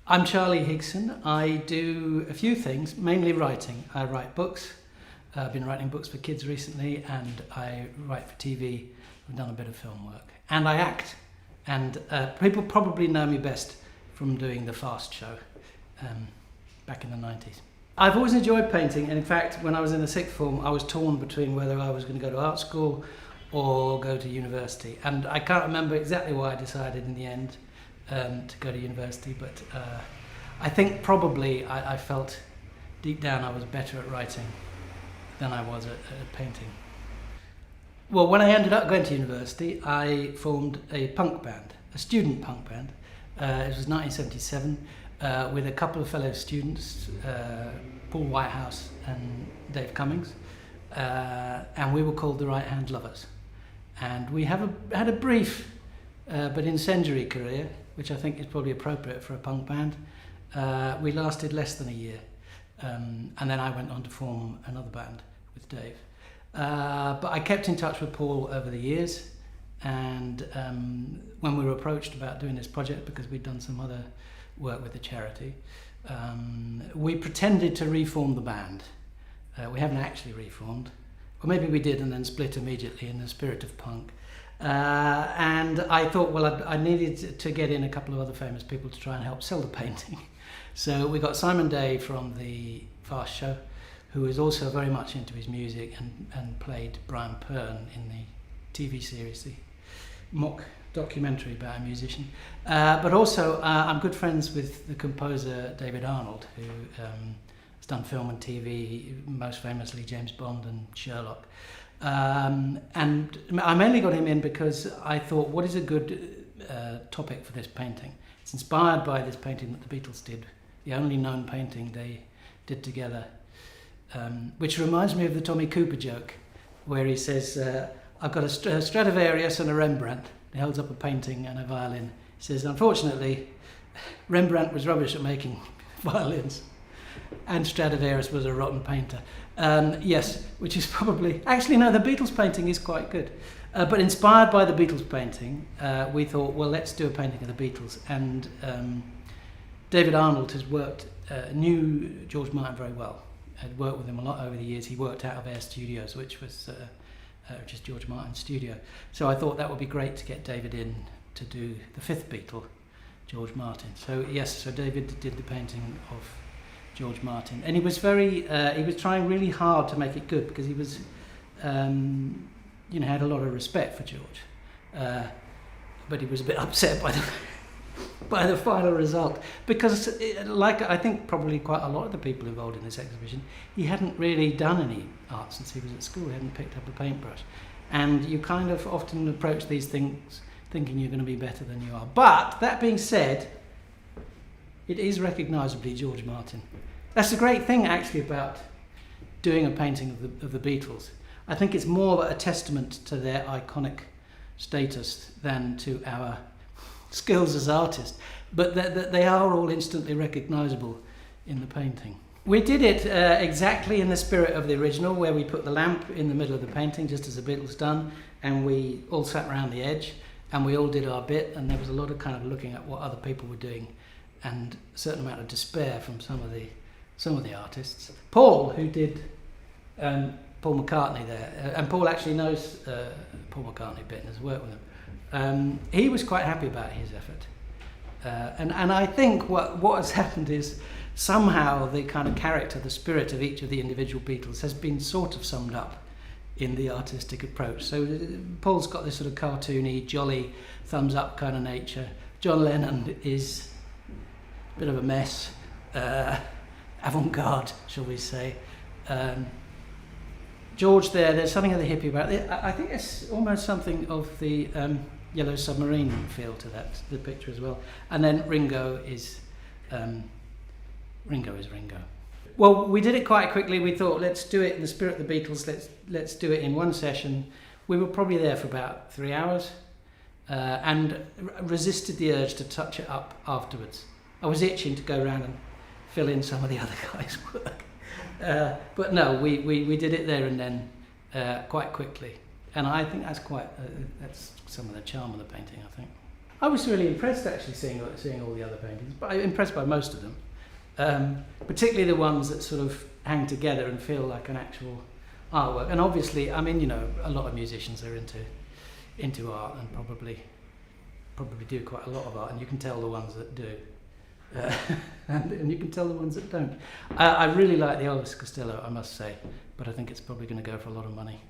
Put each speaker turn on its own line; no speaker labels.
I'm Charlie Higson. I do a few things, mainly writing. I write books. I've been writing books for kids recently, and I write for TV. I've done a bit of film work. And I act. And people probably know me best from doing The Fast Show back in the 90s. I've always enjoyed painting, and in fact, when I was in the sixth form, I was torn between whether I was going to go to art school or go to university. And I can't remember exactly why I decided in the end to go to university, but I think probably I felt deep down I was better at writing than I was at painting. Well, when I ended up going to university, I formed a punk band, a student punk band. It was 1977 with a couple of fellow students, Paul Whitehouse and Dave Cummings, and we were called the Right Hand Lovers. And we had a brief but incendiary career, which I think is probably appropriate for a punk band. We lasted less than a year, and then I went on to form another band with Dave. But I kept in touch with Paul over the years, and when we were approached about doing this project, because we'd done some other work with the charity, we pretended to reform the band. We haven't actually reformed, or maybe we did and then split immediately in the spirit of punk. And I thought, well, I needed to get in a couple of other famous people to try and help sell the painting. So we got Simon Day from the Fast Show, who is also very much into his music and played Brian Pern in the TV series, the mock documentary about a musician. But also, I'm good friends with the composer David Arnold, who has done film and TV, most famously James Bond and Sherlock. And I mainly got him in because I thought, what is a good topic for this painting? It's inspired by this painting that the Beatles did, the only known painting they did together, which reminds me of the Tommy Cooper joke, where he says, I've got a Stradivarius and a Rembrandt. He holds up a painting and a violin. He says, unfortunately, Rembrandt was rubbish at making violins, and Stradivarius was a rotten painter. Yes, which is probably... Actually, no, the Beatles painting is quite good. But inspired by the Beatles painting, we thought, well, let's do a painting of the Beatles. And David Arnold knew George Martin very well. Had worked with him a lot over the years. He worked out of Air Studios, which was just George Martin's studio. So I thought that would be great to get David in to do the fifth Beatle, George Martin. So yes, so David did the painting of George Martin, and he was trying really hard to make it good, because he was, had a lot of respect for George, but he was a bit upset by the final result, because, like I think probably quite a lot of the people involved in this exhibition, he hadn't really done any art since he was at school. He hadn't picked up a paintbrush, and you kind of often approach these things thinking you're going to be better than you are. But that being said, it is recognisably George Martin. That's the great thing, actually, about doing a painting of the Beatles. I think it's more a testament to their iconic status than to our skills as artists. But they are all instantly recognisable in the painting. We did it exactly in the spirit of the original, where we put the lamp in the middle of the painting, just as the Beatles done, and we all sat around the edge, and we all did our bit, and there was a lot of kind of looking at what other people were doing, and a certain amount of despair from some of the artists. Paul, who did Paul McCartney there, and Paul actually knows Paul McCartney a bit and has worked with him. He was quite happy about his effort, and I think what has happened is somehow the kind of character, the spirit of each of the individual Beatles has been sort of summed up in the artistic approach. So Paul's got this sort of cartoony, jolly, thumbs up kind of nature. John Lennon is a bit of a mess, avant-garde, shall we say. George there's something of the hippie about it. I think it's almost something of the Yellow Submarine feel to the picture as well. And then Ringo is Ringo. Well, we did it quite quickly. We thought, let's do it in the spirit of the Beatles. Let's do it in one session. We were probably there for about 3 hours, and resisted the urge to touch it up afterwards. I was itching to go around and fill in some of the other guys' work. But no, we did it there and then quite quickly. And I think that's some of the charm of the painting, I think. I was really impressed actually seeing all the other paintings, but I'm impressed by most of them, particularly the ones that sort of hang together and feel like an actual artwork. And obviously, I mean, a lot of musicians are into art and probably do quite a lot of art, and you can tell the ones that do, and you can tell the ones that don't. I really like the Elvis Costello, I must say, but I think it's probably going to go for a lot of money.